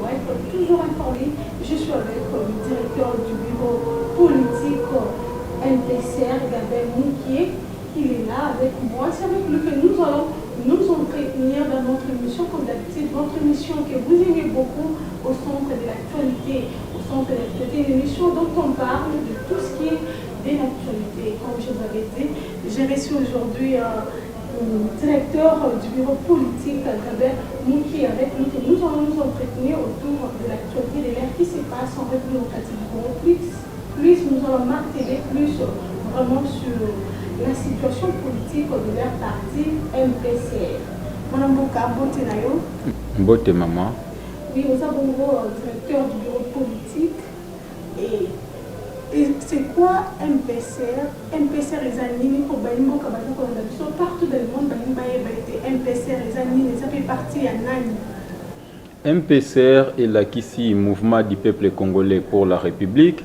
pour être toujours informé. Je suis avec le directeur du bureau politique MPCR, Gabel Moukié. Il est là avec moi. C'est avec lui que nous allons nous entretenir dans notre émission, comme d'habitude, votre émission que vous aimez beaucoup, au centre de l'actualité. Au centre de l'actualité, une émission dont on parle de tout ce qui est de l'actualité. Comme je vous avais dit, j'ai reçu aujourd'hui directeur du bureau politique, Gabel Moukié, avec lui que nous allons nous entretenir autour de l'actualité, de l'air qui se passe en République démocratique du Congo. Plus nous allons marteler plus vraiment sur la situation politique de leur parti MPCR. Madame Boka, Bote Nayo. Bote maman. Oui, nous avons directeur du bureau politique. Et c'est quoi MPCR? MPCR les animés pour Baïmbo Kabano partout dans le monde, MPCR les animés, ça fait partie à Nani. MPCR est l'acquis mouvement du peuple congolais pour la République.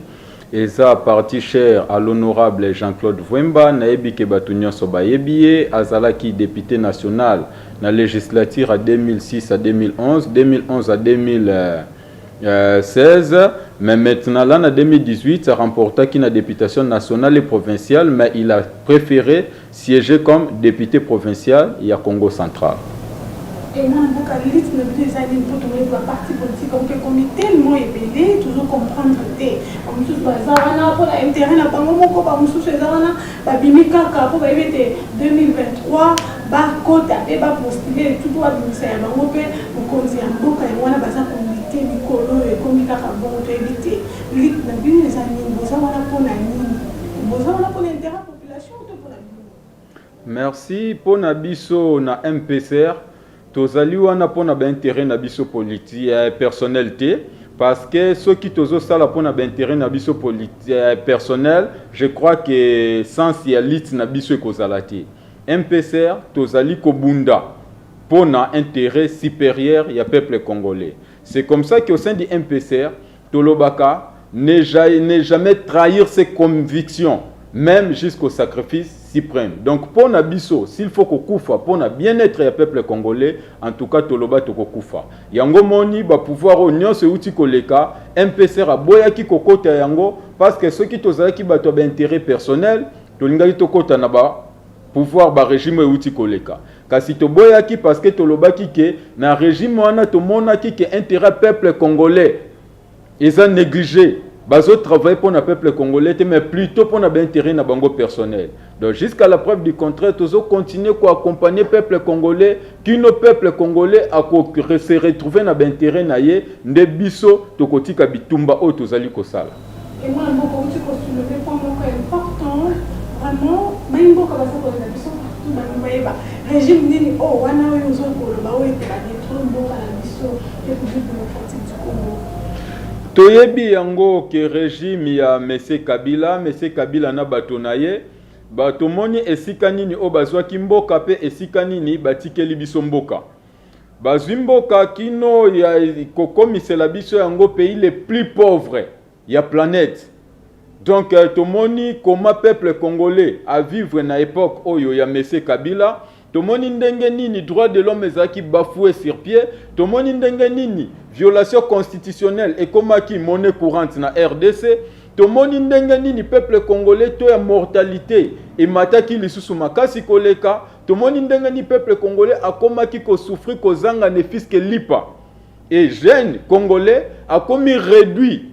Et ça parti cher à l'honorable Jean-Claude Vwemba, naebi ke batunyo sobayebiye, azalaki député national na législature à 2006 à 2011, 2011 à 2016, mais maintenant là, en 2018, ça remporta qui na députation nationale et provinciale, mais il a préféré siéger comme député provincial à Congo central. Et moi, je suis des années pour tourner la partie politique, comme tellement épelé, toujours comprendre des. Comme tous les ans, pour l'intérêt, la banque, comme tous les ans, la bimika, pour 2023, côté, postuler, tout doit nous faire. On peut vous conseiller un peu quand on a besoin de comité, Nicolo, et comité, bon, éviter. Les années, vous avez pour la ligne, vous avez pour l'intérêt de la population ou pour la vie. Merci pour Nabiso na MPCR. Tozali wana pona ba intérêt na biso politique personnalité parce que ceux qui tozo sala pona ba intérêt na biso politique personnel, je crois que sans yalit na biso ekozalati MPCR tozali kobunda pona intérêt supérieur ya peuple congolais. C'est comme ça qu'au sein du MPCR tolobaka ne jamais trahir ses convictions même jusqu'au sacrifice suprême. Donc pour Nabiso, s'il faut qu'on koufa pour na bien-être du peuple congolais, en tout cas toloba to koufa. Yango moni ba pouvoir union se uti koleka, MPCR aboya ki kokota yango parce que ceux qui tozala ki bato ba intérêt personnel, tolinga to kota na ba pouvoir ba régime uti koleka. Kasi to boya ki parce que toloba ki ke na régime wana to mona ki ke intérêt peuple congolais. Ils ont négligé. Bazo travaille pour le peuple congolais, mais plutôt pour l'intérêt na bango personnel. Donc jusqu'à la preuve du contraire, tous continuer à accompagner le peuple congolais, qui nos peuple congolais a se retrouver na l'intérêt na ye, ne biso to kotika bitumba o tozali kosala. Et moi, je suis soulever un point important, vraiment, même si je suis régime nini oh wana oyo ozokoloba oyo etela détruire mboka na biso République démocratique du Congo. Toyebi yango ke régime ya Mese Kabila na bato na ye bato moni esika nini o bazwaki mboka pe esika nini batikeli biso mboka bazwi mboka kino ya kokomisela biso yango pays les plus pauvres ya planète. Donc tomoni comment peuple congolais a vivre na époque oyo ya Mese Kabila. Tomoni ndenge nini droit de l'homme ezaki bafoué sur pied. Tomoni ndenge nini violation constitutionnelle et komaki monnaie courante na RDC. Tomoni ndenge nini peuple congolais to ya mortalité et mataki lisusu makasi koleka. Tomoni ndenge nini peuple congolais akomaki ko souffrir ko zanga ne fiske lipa. Et jeunes congolais a commis réduit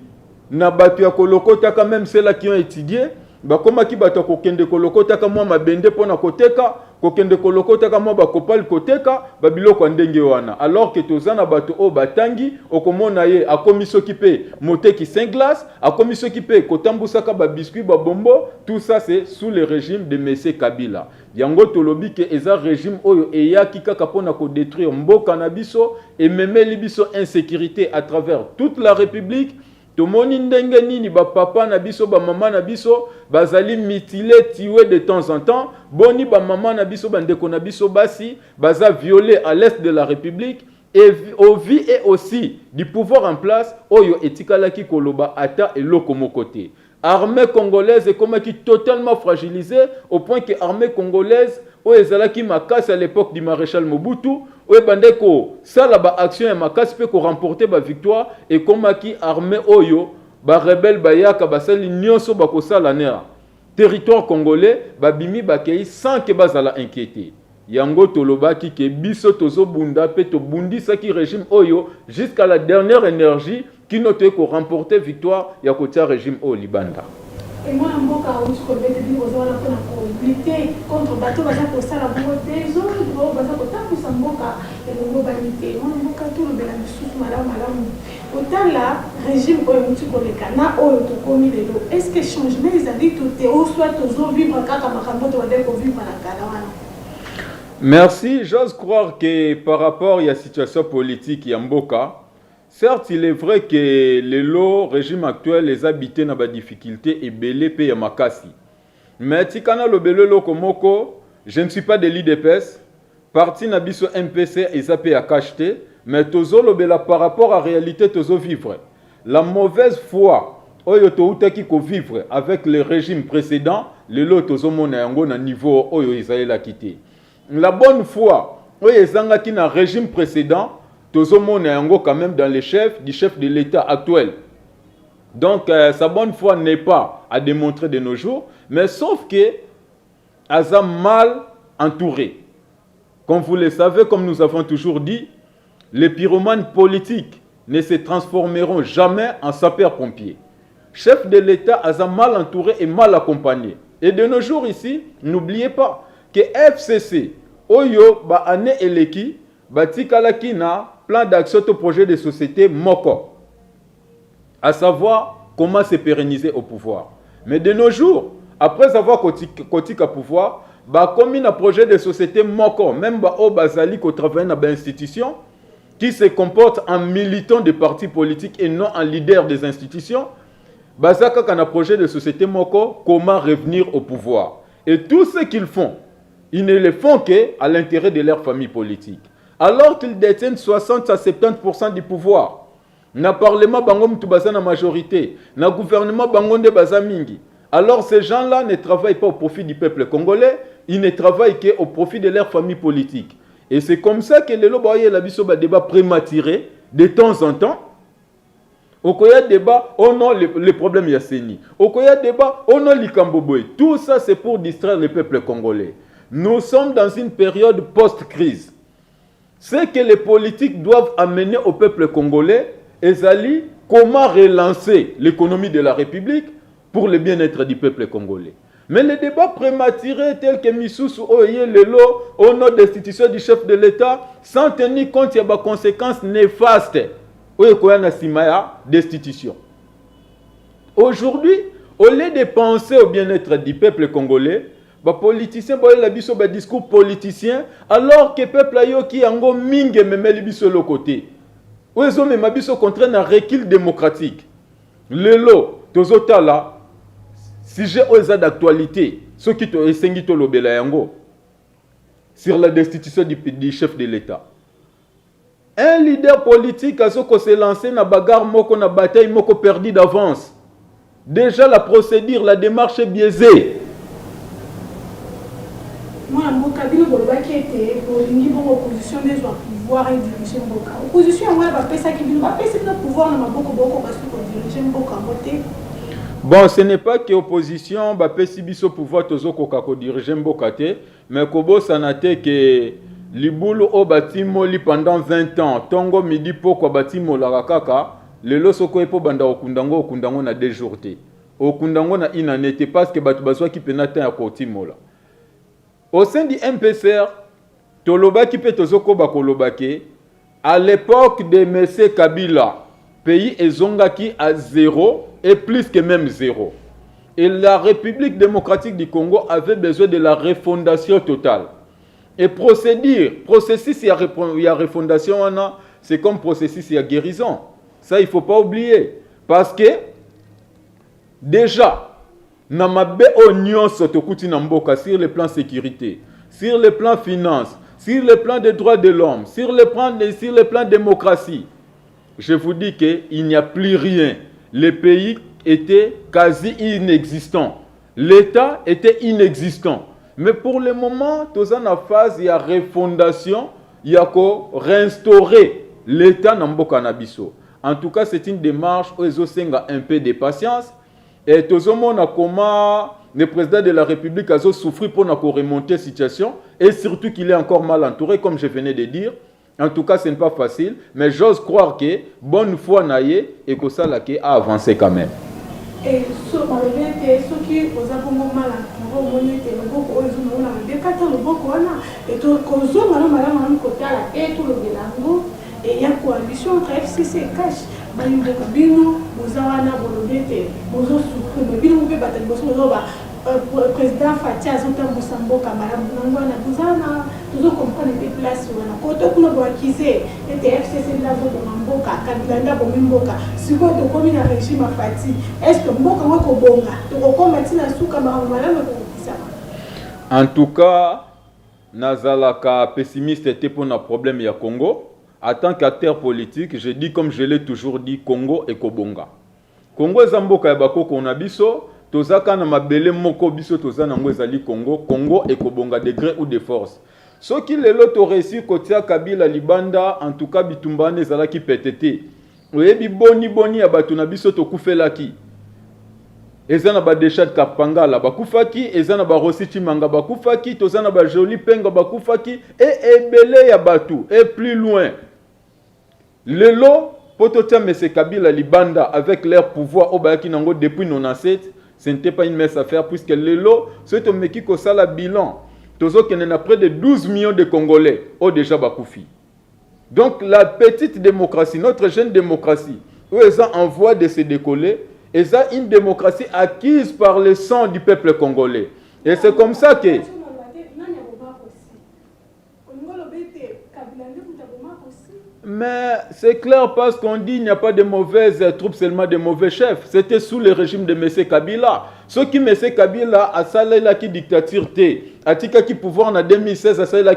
na batu ya kolokota quand même ceux-là qui ont étudié. Bakomaki bato kokende kolokota ka mwa mabende pona koteka kokende kolokota ka mwa bakopal koteka babiloko ndenge wana alors que tozana bato o batangi okomona ye akomiso kipe moteki 5 glaces akomiso kipe kotambusaka ba biscuit ba bombo. Tout ça c'est sous le régime de Mese Kabila. Yango tolobi ke eza régime oyo eyaki kaka pona ko détruire mboka na biso et memeli biso insécurité à travers toute la République. Tomoni ndenge nini ba papa na biso ba maman na biso bazali mutilé tué de temps en temps. Boni ba maman na biso ba ndeko na biso basi baza violé à l'est de la République et au vie et aussi du pouvoir en place oyo etikalaki koloba ata eloko mokote. Armée congolaise est comme qui totalement fragilisée au point que armée congolaise oyo ezalaki makasi à l'époque du maréchal Mobutu oyo bandeko sala ba action ya makasi pe ko remporter ba victoire et komaki armée oyo ba rebelle bayaka basali nyonso bakosala nera territoire congolais babimi bakei sans que bazala inquiété. Yango tolobaki ke biso tozo bunda pe to bundisaki régime oyo jusqu'à la dernière énergie qui note ko remporter victoire ya kotia régime au Libanda. Et moi, je suis lutter contre le bateau, je suis des autres, autant là, régime est-ce que changement ils ont dit tout soit vivre merci, j'ose croire que par rapport à la situation politique Yamboka, certes, il est vrai que le régime actuel les habités dans des difficultés et belé paye makasi. Mais tikana lo belé lo komoko, je ne suis pas de l'IDPS, parti na biso MPC et ça paye à cacheter, mais tozo lo bela par rapport à la réalité tozo vivre. La mauvaise foi, oyo to utaki ko vivre avec le régime précédent, le lo tozo mona yango na niveau oyo Israël a quitté. La bonne foi, oyo ezanga ki na régime précédent, Tozomon est quand même dans les chefs du chef de l'État actuel. Donc, sa bonne foi n'est pas à démontrer de nos jours, mais sauf que Aza mal entouré. Comme vous le savez, comme nous avons toujours dit, les pyromanes politiques ne se transformeront jamais en sapeurs-pompiers. Chef de l'État Aza mal entouré et mal accompagné. Et de nos jours ici, n'oubliez pas que FCC, Oyo, ba ane eleki, Batikalaki na plan d'action au projet de société Moko, à savoir comment se pérenniser au pouvoir. Mais de nos jours, après avoir kotika à pouvoir, comme un projet de société Moko, même au Bazali qui travaille dans une institution qui se comporte en militant des partis politiques et non en leader des institutions, Bazaka quand un projet de société Moko, comment revenir au pouvoir. Et tout ce qu'ils font, ils ne le font qu'à l'intérêt de leur famille politique. Alors qu'ils détiennent 60 à 70% du pouvoir. Na parlement bango mtubaza na majorité, na gouvernement bango de bazamingi. Alors ces gens-là ne travaillent pas au profit du peuple congolais, ils ne travaillent qu'au profit de leur famille politique. Et c'est comme ça que le lobaye la biso ba débat prématuré de temps en temps. Okoya débat, oh non, les problèmes yasseni. Okoya débat, oh non, likamboboy. Tout ça c'est pour distraire le peuple congolais. Nous sommes dans une période post-crise. Ce que les politiques doivent amener au peuple congolais, Ezali, comment relancer l'économie de la République pour le bien-être du peuple congolais. Mais les débats prématurés tels que Missous Oye Lelo, au nom d'institution du chef de l'État, sans tenir compte des conséquences néfastes d'institution. Aujourd'hui, au lieu de penser au bien-être du peuple congolais, les politiciens ont un discours politicien, alors que le peuple qui a un minge memeli biso le côté. Ils ont même au contraire un recul démocratique. Lelo, tozotala, sujet aux d'actualité, ce qui est sengito lobela yango sur la destitution du chef de l'État. Un leader politique a se lancé dans bagarre moko na bataille moko perdu d'avance. Déjà la procédure, la démarche est biaisée. Moi, je suis en opposition des pouvoir et diriger Mboka. Opposition, moi, je suis en pouvoir diriger. Bon, ce n'est pas que l'opposition va pésibiso pouvoir diriger Mboka, mais Kobo sanate que Liboulou au bâtiment pendant 20 ans, Tongo midi poko bâtiment la kaka, le losoko epo banda okundango na déjourté. Okundango na inanete parce que batubaswa qui penata ya kotimola. Au sein du MPCR, Tolobaki pe tozoko bakolobake, à l'époque de M. Kabila, pays ezongaki à 0 et plus que même 0. Et la République démocratique du Congo avait besoin de la refondation totale. Et processus il y a refondation, c'est comme processus il y a guérison. Ça, il ne faut pas oublier. Parce que, déjà, Namabe Oignon Sotokuti Namboka sur le plan sécurité, sur le plan finance, sur le plan des droits de l'homme, sur le plan démocratie, je vous dis qu'il n'y a plus rien. Le pays était quasi inexistant. L'État était inexistant. Mais pour le moment, tous en phase, il y a refondation, yako réinstaurer l'état na mboka na biso. En tout cas, c'est une démarche où ils ont un peu de patience. Et tout le monde a comment le président de la République a souffert pour remonter la situation. Et surtout qu'il est encore mal entouré, comme je venais de dire. En tout cas, ce n'est pas facile. Mais j'ose croire que bonne foi naïe et que ça a avancé quand même. Et ce qui est mal entouré, et il y a coalition entre FCC et Cash. Président Fatia Azota Moussamboka, Madame Nangwana, Bouzana, nous comprenons des places. Quand on a accusé, et FCC là, Mboka, Kadilanda, Bomimboka, si vous avez commis un régime à Fati, est-ce que Mboka va Kobonga, tu recommettes la souka, Madame En tout cas, Nazalaka pessimiste était pour un problème ya Congo. En tant qu'acteur politique, je dis comme je l'ai toujours dit, Congo et Kobonga. Congo est Zamboka et Bako Konabiso, Tozaka na mabele moko biso toza nango ezali Congo, Congo et Kobonga de gré ou de force. Ce qui le lot réussi kotia Kabila Libanda, en tout cas bitumbane ezalaki petete. Oyebi boni ya bato na biso tokufelaki. Ezana ba Deshat Kapangala bakufaki, ezana ba Rossi Chimanga bakufaki, tozana ba Joli Penga bakufaki et ebele ya batu et plus loin. Le lot pototia Mese Kabila Libanda avec leur pouvoir au Bayaki Nango depuis 97, ce n'était pas une mince affaire puisque le lot, c'est au Meki Kosala bilan. Tozo qu'il y a près de 12 millions de Congolais ont déjà bakoufi. Donc la petite démocratie, notre jeune démocratie, où ils ont en voie de se décoller, ils ont une démocratie acquise par le sang du peuple congolais. Et c'est comme ça que... Mais c'est clair parce qu'on dit qu'il n'y a pas de mauvaises troupes, seulement de mauvais chefs. C'était sous le régime de M. Kabila. Ce qui M. Kabila a salé la dictature T, a tika qui pouvoir en 2016 a salé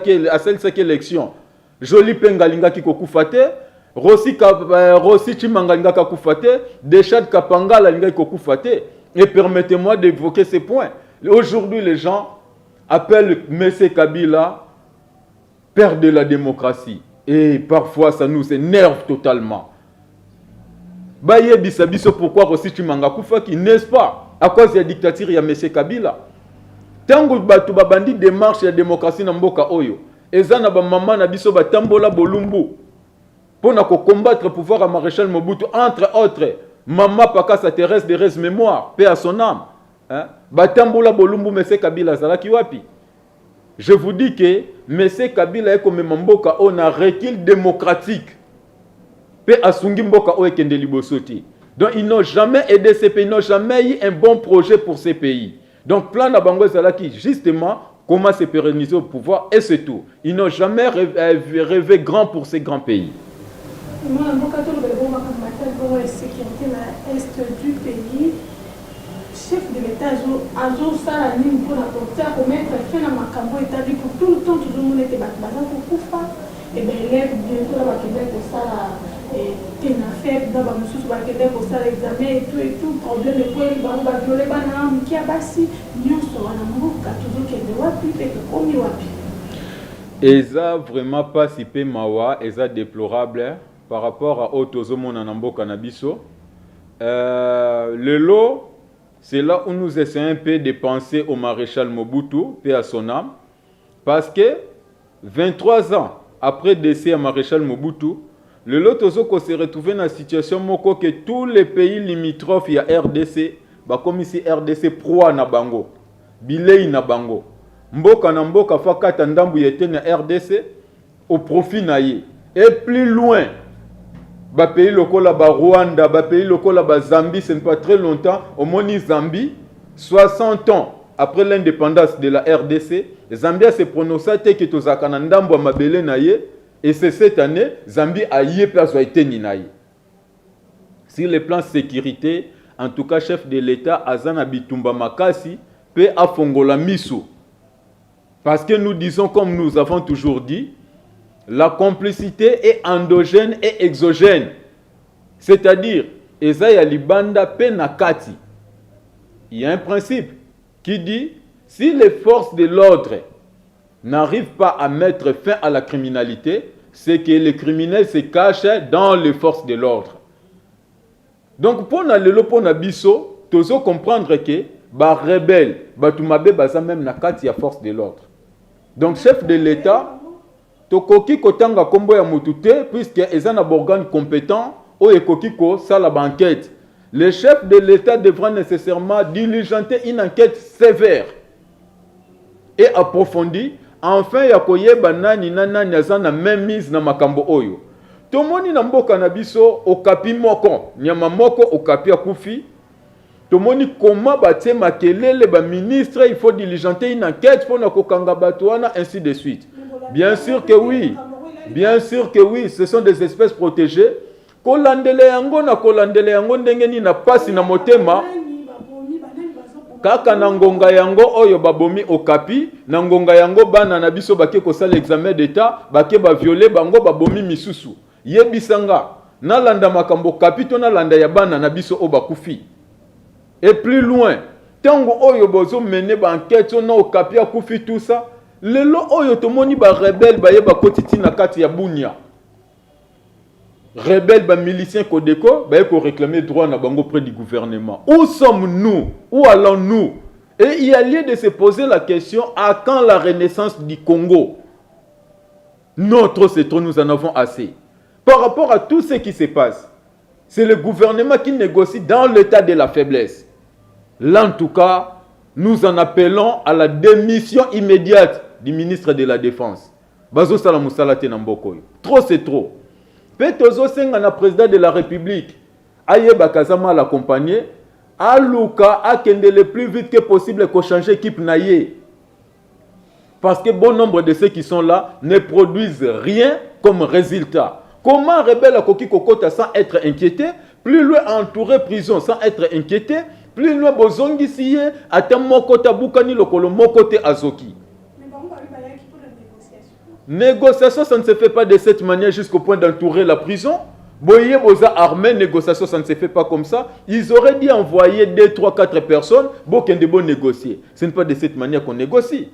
cette élection. Joli Pengalinga qui kokufate, Rossi Chimangalinga qui kokufate, Deshat Kapangala linga qui kokufate. Et permettez-moi d'évoquer ces points. Aujourd'hui, les gens appellent M. Kabila père de la démocratie. Et parfois, ça nous énerve totalement. Baye bisabiso pourquoi Rossi Chimanga Koufaki, n'est-ce pas? À cause de la dictature, il y a M. Kabila. Tango batu babandi démarche la démocratie na mboka oyo. Ezana ba maman na biso ba tambola bolumbu. Pour na combattre le pouvoir à Maréchal Mobutu, entre autres, Maman Pakasa Thérèse de Rez Mémoire, paix à son âme. Hein? Ba tambola bolumbu M. Kabila zalaki wapi? Je vous dis que M. Kabila est comme Mboka, on a recul démocratique. Pe asungi Mboka o ekende libosoti. Donc ils n'ont jamais aidé ces pays, ils n'ont jamais eu un bon projet pour ces pays. Donc plan Nabango Zalaki, justement, comment se pérenniser au pouvoir et c'est tout. Ils n'ont jamais rêvé grand pour ces grands pays. Chef de l'État Azo Salanine pour apporter à remettre fin à Makambo établi pour tout le temps, tout le monde était battu pour Koufa. Et bien, élève bientôt là, Québec pour ça, et affaire dans la monsieur sur Québec pour ça, l'examen et tout, problème de poids, il va violer banane, qui a bassi, nous sommes en amour, toujours qu'il y a des wapi, et que comme wapi. Et ça, vraiment pas si peu mawa, et ça déplorable par rapport à Otozomon Anambo Canabiso. Le lot. C'est là où nous essayons un peu de penser au maréchal Mobutu, paix à son âme, parce que 23 ans après le décès à maréchal Mobutu, le Lotozoko s'est retrouvé dans la situation moko que tous les pays limitrophes, il y a RDC, bah comme ici RDC proie na bango, bilei na bango, mboka na mboka fakata ndambu yete na RDC au profit na ye. Et plus loin, ba pays locaux là, Rwanda, ba pays locaux là, Zambie, ce n'est pas très longtemps. Au Moni Zambie, 60 ans après l'indépendance de la RDC, Zambie s'est prononcé que tozaka na ndambo mabele na ye, et c'est cette année Zambie a yé place a été ninaye. Sur le plan sécurité, en tout cas chef de l'État Azana Bitumba Makasi peut afongola miso. Parce que nous disons comme nous avons toujours dit, la complicité est endogène et exogène. C'est-à-dire, Esaïa Libanda Penakati. Il y a un principe qui dit, si les forces de l'ordre n'arrive pas à mettre fin à la criminalité, c'est que les criminels se cachent dans les forces de l'ordre. Donc, pour nous, pour nous, tozo comprendre que ba rebelle, ba tumabe baza même na kati ya force de l'ordre. Donc, chef de l'État, tokoki kotanga kombo ya mutute, puisque ezan na organe compétent, o ekoki ko sala ba enquête. Le chef de l'État devra nécessairement diligenter une enquête sévère et approfondie, enfin ya koyeba nani nani aza na même mise na makambo oyo. Tomoni na mboka na biso okapi moko, nyama moko okapi akufi. Tomoni comment batie makelele ba ministre, il faut diligenter une enquête pour na kokanga batouana, ainsi de suite. Bien sûr que oui. Bien sûr que oui, ce sont des espèces protégées. Kolandele yango na kolandele yango ndenge ni na pasi na motema. Kaka na ngonga yango oyo babomi okapi, na ngonga yango bana na biso bake kosala examen d'état, bake ba violer bango babomi misusu. Yebisanga, na landa makambo kapito na landa ya bana na biso o bakufi. Et plus loin, tango oyo bozo mener ba enquête na okapi akufi tout ça, lelo oyo tomoni ba rebelle ba yeba kotiti na kati ya Bunia. Rebelle ba milicien Kodeko, ba yeko réclamer droit na bango près du gouvernement. Où sommes-nous? Où allons-nous? Et il y a lieu de se poser la question, à quand la renaissance du Congo? Notre c'est trop, nous en avons assez. Par rapport à tout ce qui se passe, c'est le gouvernement qui négocie dans l'état de la faiblesse. Là, en tout cas, nous en appelons à la démission immédiate du ministre de la Défense. Bazo Salamoussalate Nambokoyo. Trop, c'est trop. Petozo Sengana, président de la République, Aye Bakazama l'accompagner, Aluka a kende le plus vite que possible pour changer équipe naïe. Parce que bon nombre de ceux qui sont là ne produisent rien comme résultat. Comment rebelle à Koki Kokota sans être inquiété, plus loin entouré prison sans être inquiété, plus loin bozongi siye, ata moko tabukani lokolo moko te azoki. Négociation, ça ne se fait pas de cette manière jusqu'au point d'entourer la prison. Boye boza armée, négociation, ça ne se fait pas comme ça. Ils auraient dû envoyer 2, 3, 4 personnes pour qu'ils puissent négocier. Ce n'est pas de cette manière qu'on négocie.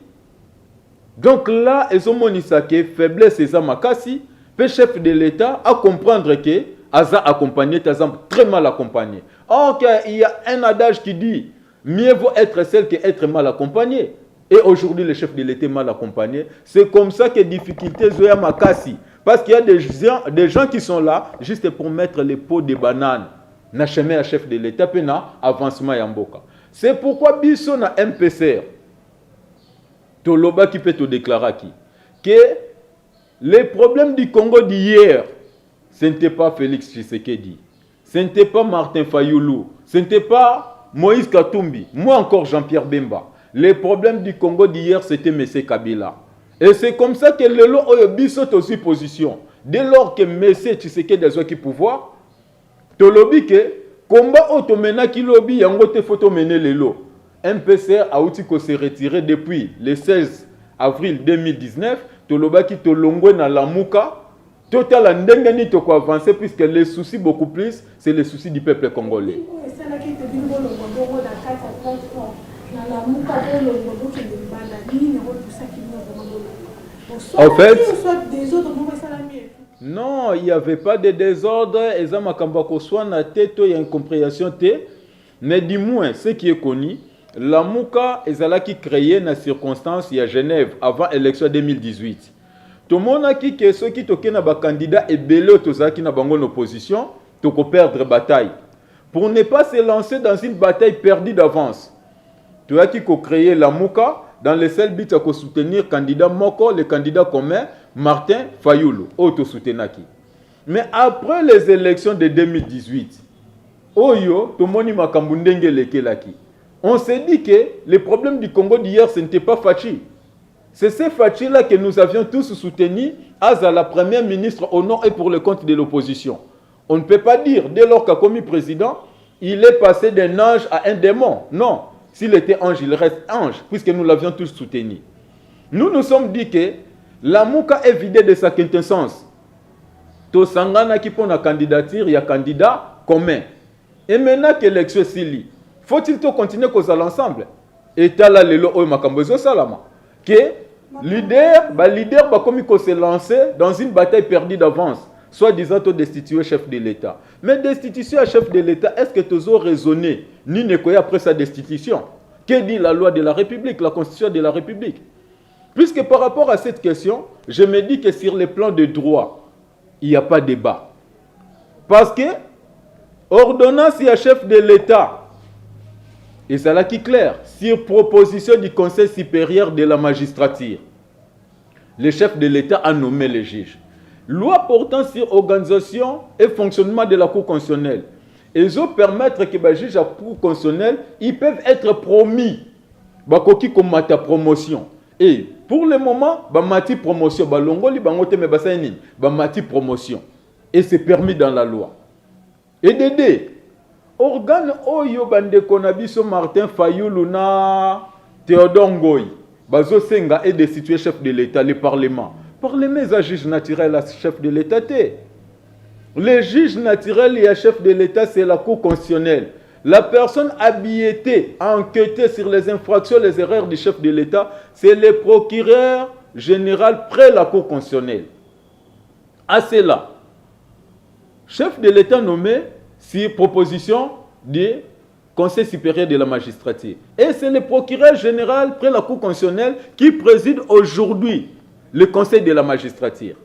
Donc là, ils ont monisake, faiblesse et zamakasi. Le chef de l'État a comprendre que Aza accompagné, Tazam très mal accompagné. Or, il y a un adage qui dit mieux vaut être seul qu'être mal accompagné. Et aujourd'hui, le chef de l'État est mal accompagné. C'est comme ça que les difficultés Zoya Makassi. Parce qu'il y a des gens qui sont là juste pour mettre les pots de bananes. Na chemin à chef de l'État, pena avancement Yamboka. C'est pourquoi Bisso na MPCR. Toloba qui peut te déclarer qui que les problèmes du Congo d'hier, ce n'était pas Félix Tshisekedi, ce n'était pas Martin Fayoulou, ce n'était pas Moïse Katumbi, moi encore Jean-Pierre Bemba. Les problèmes du Congo d'hier, c'était M. Kabila. Et c'est comme ça que le lot Oyobiso est aussi position. Dès lors que M. Tshisekedi a qui pouvoir, Tolobi que combat automena qui lobby yangote photo mener le lot. MPCR a outil qu'on s'est retiré depuis le 16 avril 2019. Toloba qui tolongwe na Lamuka. Total ndengani to ko avancer puisque les soucis beaucoup plus, c'est les soucis du peuple congolais. En fait, non, il n'y avait pas de désordre. Il y a une compréhension. Mais du moins, ce qui est connu, la Mouka est créée dans les circonstances à Genève avant l'élection 2018. Tout le monde a dit que ceux qui sont candidats et belé qui sont en opposition, ils vont perdre la bataille. Pour ne pas se lancer dans une bataille perdue d'avance, tu as qui créé la Mouka dans le seul but de soutenir le candidat Moko, le candidat commun, Martin Fayoulou, auto-soutenaki. Mais après les élections de 2018, Oyo, tout le monde m'a on s'est dit que le problème du Congo d'hier, ce n'était pas Fachi. C'est ce Fachi-là que nous avions tous soutenu à la première ministre au nom et pour le compte de l'opposition. On ne peut pas dire, dès lors qu'a commis président, il est passé d'un ange à un démon. Non. S'il était ange, il reste ange, puisque nous l'avions tous soutenu. Nous nous sommes dit que la Mouka est vidée de sa quintessence. Tosangana qui prend la candidature, il y a candidat commun. Et maintenant que l'élection est si, faut-il continuer à causer l'ensemble? Et là, le makambozo salama. Que Leader, comme il se lancer dans une bataille perdue d'avance, soit disant de destituer chef de l'État. Mais destitution à chef de l'État, est-ce que tu as raisonné ni ne après sa destitution? Que dit la loi de la République, la Constitution de la République? Puisque par rapport à cette question, je me dis que sur le plan de droit, il n'y a pas de débat. Parce que ordonnance à chef de l'État, et c'est là qui est clair, sur proposition du Conseil supérieur de la magistrature, le chef de l'État a nommé les juges. Loi portant sur organisation et fonctionnement de la Cour constitutionnelle. Ils ont permettre que les juges à la Cour constitutionnelle, ils peuvent être promis. Bakoki comme ta promotion. Et pour le moment, mati promotion, balongoli bangote me basani, mati promotion. Et c'est permis dans la loi. Et Dédé, organe oyo bande konabiso Martin Fayulu na Théodore Ngoyi, bazo senga et destituer chef de l'État, le Parlement. Parlement est un juge naturel à chef de l'État. Le juge naturel et chef de l'État, c'est la Cour constitutionnelle. La personne habilitée à enquêter sur les infractions, les erreurs du chef de l'État, c'est le procureur général près la Cour constitutionnelle. À cela, chef de l'État nommé sur proposition du Conseil supérieur de la magistrature. Et c'est le procureur général près la Cour constitutionnelle qui préside aujourd'hui le Conseil de la magistrature.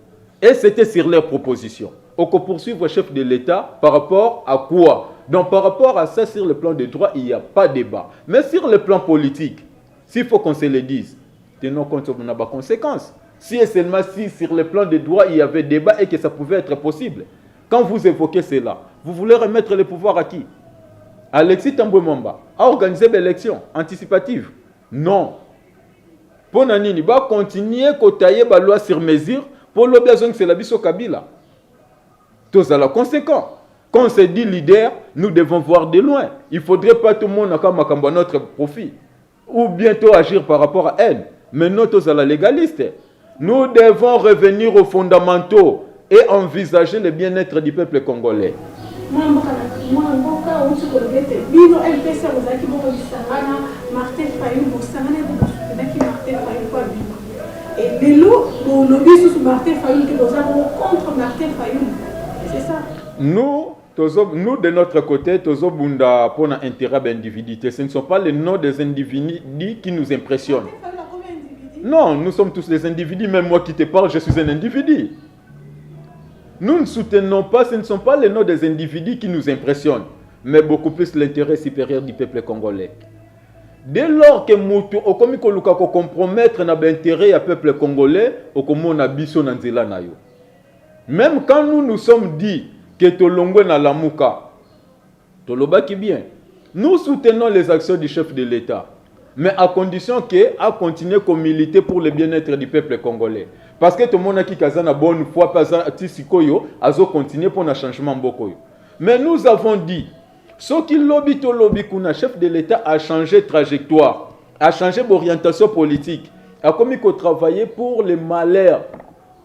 Et c'était sur leur proposition. On peut poursuivre le chef de l'État par rapport à quoi? Donc par rapport à ça, sur le plan des droits, il n'y a pas de débat. Mais sur le plan politique, s'il faut qu'on se le dise, tenons compte de nos conséquences. Si et seulement si sur le plan des droits, il y avait débat et que ça pouvait être possible. Quand vous évoquez cela, vous voulez remettre le pouvoir à qui? Alexis Tambwe Mwamba a organisé l'élection anticipative? Non. Pour Nanini, va continuer à tailler la loi sur mesure pour l'obligation que c'est la biso Kabila. Tout ça, conséquent. Quand on se dit leader, nous devons voir de loin. Il ne faudrait pas tout le monde à notre profit. Ou bientôt agir par rapport à elle. Mais nous, tous à la légaliste. Nous devons revenir aux fondamentaux et envisager le bien-être du peuple congolais. Et les lots, nous lobbyons sur Martin Fayulu, qui nous avons contre Martin Fayulu. C'est ça. Nous, de notre côté, Tozobunda pour un intérêt d'individu. Ce ne sont pas les noms des individus qui nous impressionnent. Non, nous sommes tous des individus. Même moi qui te parle, je suis un individu. Nous ne soutenons pas, ce ne sont pas les noms des individus qui nous impressionnent, mais beaucoup plus l'intérêt supérieur du peuple congolais. Dès lors que Moutou, okomi koluka ko compromettre l'intérêt du peuple congolais, okomo na biso na nzela na yo. Même quand nous nous sommes dit que Tolongwe na lamuka, Tolobaki bien, nous soutenons les actions du chef de l'État, mais à condition qu'il a continué à militer pour le bien-être du peuple congolais. Parce que tout le monde a qui a bonne foi, pas à continuer pour un changement beaucoup. Mais nous avons dit, ce qui lobby to lobby kuna chef de l'État a changé de trajectoire, a changé d'orientation politique, a commis qu'on travailler pour le malheur,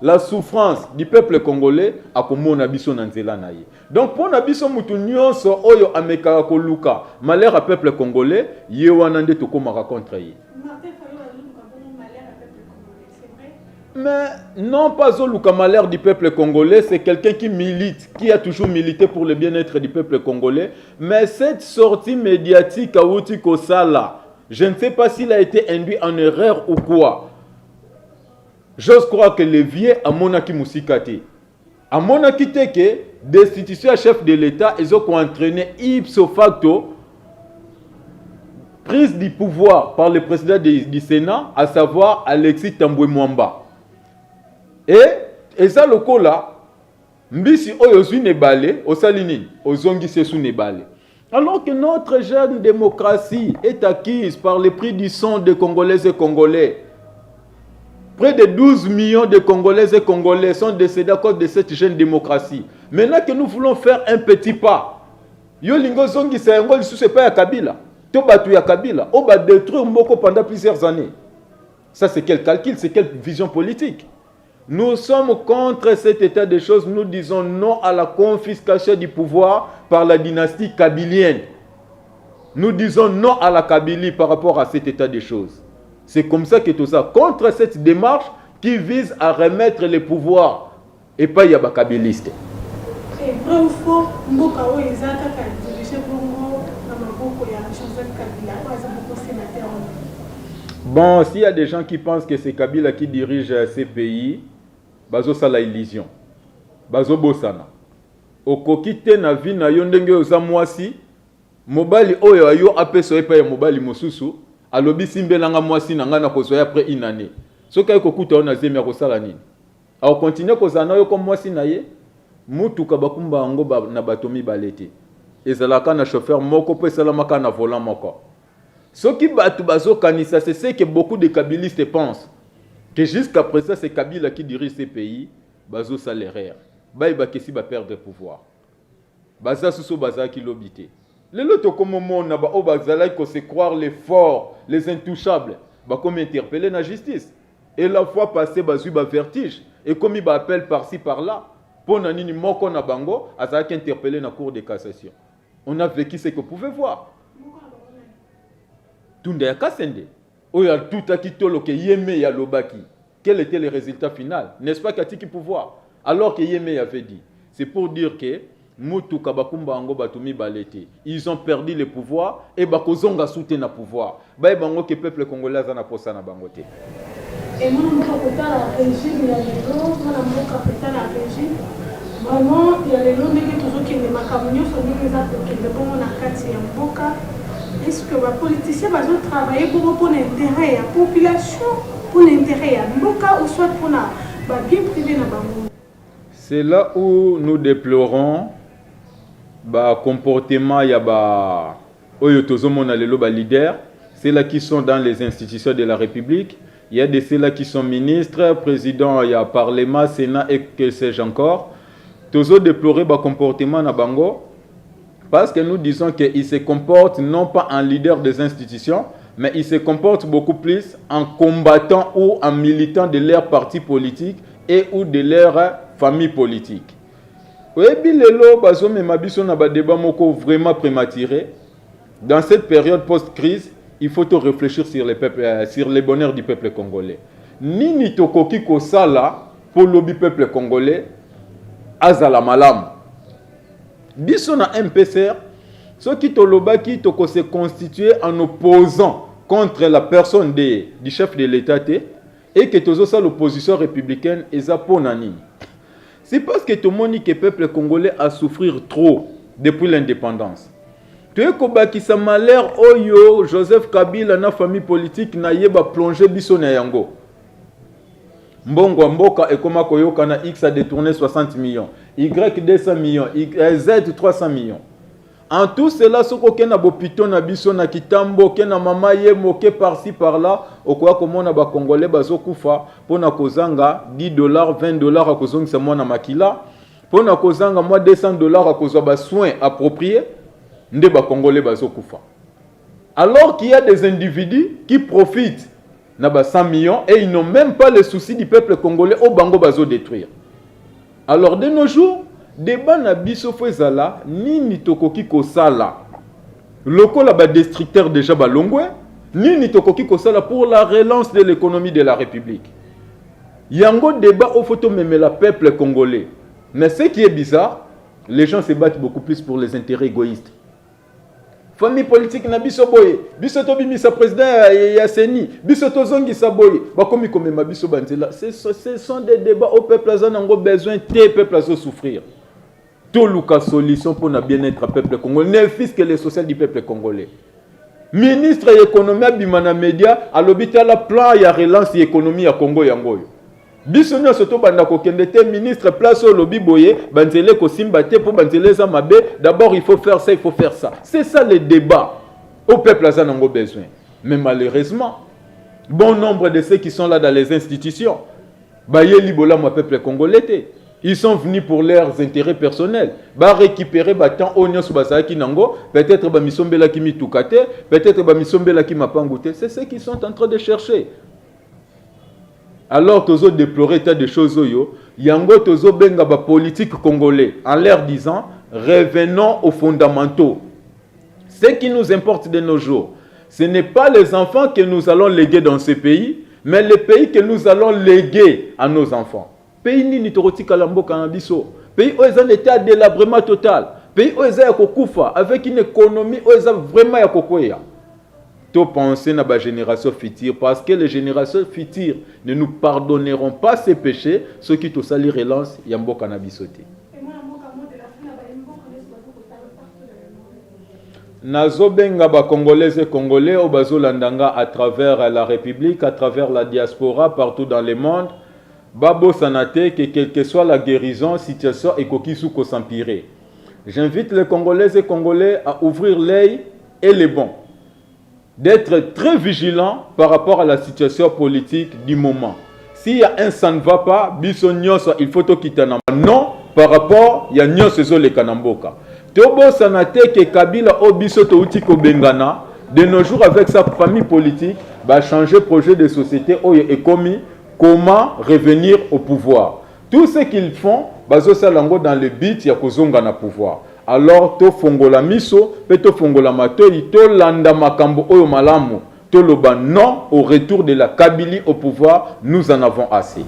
la souffrance du peuple congolais, a comme on a biso nanzela naïe. Donc pour nabiso mutunyo so oyo ameka koluka malheur à peuple congolais, yewanande to komaka contre yi. Mais non pas au malheur du peuple congolais, c'est quelqu'un qui milite, qui a toujours milité pour le bien-être du peuple congolais. Mais cette sortie médiatique à Outi Kosala, je ne sais pas s'il a été induit en erreur ou quoi. J'ose croire que les vieux à Monaki Moussikate. À Monaki Teke, destitution à chef de l'État, ils ont entraîné ipso facto prise du pouvoir par le président du Sénat, à savoir Alexis Tambwe Mwamba. Et ça, le coup là, mbisi oyozu nebale, osalini, ozongi sesu nebale. Alors que notre jeune démocratie est acquise par le prix du sang des Congolaises et Congolais. Près de 12 millions de Congolaises et Congolais sont décédés à cause de cette jeune démocratie. Maintenant que nous voulons faire un petit pas, yo lingo zongi c'est un c'est pas ya Kabila. To batu ya Kabila, on va détruire Mboko pendant plusieurs années. Ça c'est quel calcul, c'est quelle vision politique? Nous sommes contre cet état de choses. Nous disons non à la confiscation du pouvoir par la dynastie kabilienne. Nous disons non à la Kabylie par rapport à cet état de choses. C'est comme ça que tout ça, contre cette démarche qui vise à remettre les pouvoirs et pas yaba kabiliste. Et vrai ou faux, mboka o ezaka ka dirige bongo na maboko ya Joseph Kabila, ou aza beaucoup sénateur. Bon, s'il y a des gens qui pensent que c'est Kabila qui dirige ces pays, bazo sala illusion. Bazo bosana. Okoki te na vi na yo ndenge oza mwasi, mobali oyo ayo apeso epa ya mobali mosusu, alobi simbelanga mwasi na nga na kozwa après une année. Soki ayi kokuta ona zemi ya kosala nini? A continuer kozana yo comme mwasi na ye, mutuka bakumba yango na bato mibale te. Ezalaka na chauffeur moko pe esalamaka na volant moko. Soki bato bazokanisa, c'est ce que beaucoup de kabilistes pensent. Que jusqu'à présent, c'est Kabila qui dirige ces pays, bazo salaire. Baïba kesi ba perdre pouvoir. Baza suso baza ki lobité. Les loto comme monde na ba o bazala ko se croire les forts, les intouchables, ba comme interpeller la justice. Et la fois passée bazu ba vertige et comme il ba appel par-ci par-là, pour nani moko na bango, azala ki interpeller na cour de cassation. On a vécu ce que vous pouvez voir. Tunda ya Kasende. Oya tout a kitolo ke yeme ya lobaki. Quel était le résultat final? N'est-ce pas Katiki pouvoir? Alors que Yeme avait dit, c'est pour dire que Moutou Kabakumba Ango Batumi Balete, ils ont perdu le pouvoir et Bakozonga soutient le pouvoir. Baye Bango que le peuple congolais a posa na bangote. Et moi, je suis la régime, il y a les lots, moi, je suis la régime. Vraiment, il y a les lots, mais toujours qui ne m'accompagnent, sont les autres qui ne vont pas kati ya mboka. Est-ce que les politiciens vont travailler pour l'intérêt de la population, pour l'intérêt de mboka ou soit pour la bien privé na bango? C'est là où nous déplorons le comportement de les leaders, ceux-là qui sont dans les institutions de la République. Il y a de ceux-là qui sont ministres, présidents, il y a Parlement, Sénat et que sais-je encore. Tous déplorer le comportement de Bango parce que nous disons qu'ils se comportent non pas en leader des institutions, mais ils se comportent beaucoup plus en combattant ou en militant de leur parti politique et ou de leur famille politique. Oui, lelo bazo memabiso na ba débat moko vraiment prématuré. Dans cette période post-crise, il faut tout réfléchir sur sur le bonheur du peuple congolais. Nini tokoki ko sala pour le peuple congolais azala malam. Biso na MPCR, ce qui tolobaki toko se constituer en opposant contre la personne du chef de l'État et que tous ça l'opposition républicaine eza ponani. C'est parce que tout le monde que le peuple congolais a souffert trop depuis l'indépendance. Tu es kobaki sa malheur oyo Joseph Kabila na famille politique na yeba plongé biso na yango. Mbongo mboka et koma koyoka na X a détourné 60 millions, Y 200 millions, Z 300 millions. En tout cela, ce qu'on a bopito na biso na kitambo, ke na mama ye moke par-ci par-là, okwa komona ba congolais bazo kufa pona kozanga $10, $20 a kozongisa mwana makila, pona kozanga moi $200 a kozwa ba soins appropriés, nde ba congolais bazo kufa. Alors qu'il y a des individus qui profitent na ba 100 millions et ils n'ont même pas le souci du peuple congolais au bango bazo détruire. Alors de nos jours, débat na biso fezala nini tokoki kosala lokola ba districteur déjà balongwe nini tokoki kosala pour la relance de l'économie de la République. Yango débat au photo même le peuple congolais. Mais ce qui est bizarre, les gens se battent beaucoup plus pour les intérêts égoïstes. Famille politique na biso boye, biso to bimisa président ya Seni, biso to zongi sa boye, ba komi komema biso banzela. Ce sont des débats au peuple azanango besoin te peuple azo souffrir. Tout le solution pour le bien-être du peuple congolais, n'est fils que le social du peuple congolais. Ministre de l'économie bimana média a l'obité la plan ya relance l'économie ya Congo yangoyo. Bisonyo soto banda ko kendete ministre place au lobby boye banzele ko simba te pour banzele za mabe, d'abord il faut faire ça, il faut faire ça. C'est ça le débat au peuple azanango besoin. Mais malheureusement, bon nombre de ceux qui sont là dans les institutions, baye libola mo peuple congolais. Ils sont venus pour leurs intérêts personnels. Ba récupérer batan onyos basaki nango, peut-être ba misombela ki mitukate, peut-être ba misombela ki mapangute. C'est ce qu'ils sont en train de chercher. Alors tozo déplorer tas de choses oyo, yango tozo benga ba politique congolais en leur disant revenons aux fondamentaux. Ce qui nous importe de nos jours, Ce n'est pas les enfants que nous allons léguer dans ce pays, mais les pays que nous allons léguer à nos enfants. Pays nini torotika la mboka na biso. Pays où ils ont un état de délabrement total. Pays où ils ont kokufa avec une économie où ils ont vraiment ya kokoya. To penser na ba génération future parce que les générations futures ne nous pardonneront pas ces péchés, ceux qui to sali relance ya mboka na biso te. Nazobenga ba congolais et congolais au bazolandanga à travers la République, à travers la diaspora, partout dans le monde. Babo sanate que quelle que soit la guérison, situation ekokisu ko s'empirer. J'invite les congolais et congolais à ouvrir l'œil et les bons, d'être très vigilants par rapport à la situation politique du moment. S'il y a un ça ne va pas, biso nyonso il faut to kitana. Non, par rapport il y a nyonso zo le kanamboka. Tobo sanate que Kabila obiso to uti ko bengana de nos jours avec sa famille politique va changer projet de société oyo ekomi comment revenir au pouvoir. Tout ce qu'ils font bazo salango dans le but ya kozonga na pouvoir. Alors to fongola miso pe to fongola matoi to landa makambo oyo malamu to loba non au retour de la Kabylie au pouvoir, nous en avons assez.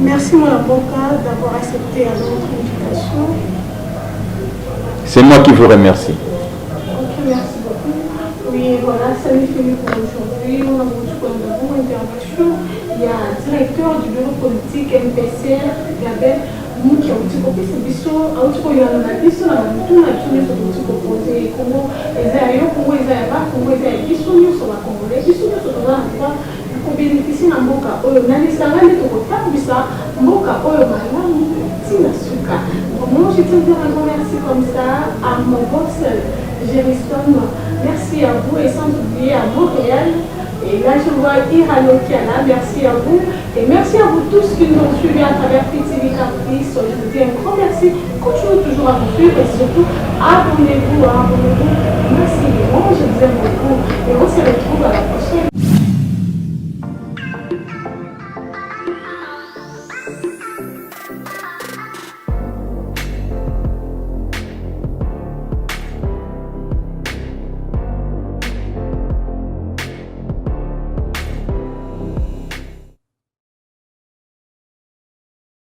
Merci mon avocat d'avoir accepté notre invitation. C'est moi qui vous remercie. Ok, merci beaucoup. Oui, voilà, ça n'est fini pour aujourd'hui. On a une intervention. Il y a un directeur du bureau politique MPCR, Gabel, qui a aussi copié ce biseau, a aussi copié la biseau, la tout la tournée sur le proposé, comment les aéros, comment les aéros, comment les aéros, sur la Congolais, biseau sur la droite, pour bénéficier d'un mboka, on a les salariés de retard, ça, mboka, on a malamu, tina suka. Moi, je tiens à vous remercier comme ça à mon boss, Gériston. Merci à vous et sans oublier à Montréal. Et là, je vois Irano qui est là. Merci à vous. Et merci à vous tous qui nous ont suivis à travers PTV Caprice. Je vous dis un grand merci. Continuez toujours à nous suivre et surtout, abonnez-vous. Merci. Moi, je vous aime beaucoup. Et on se retrouve à la prochaine.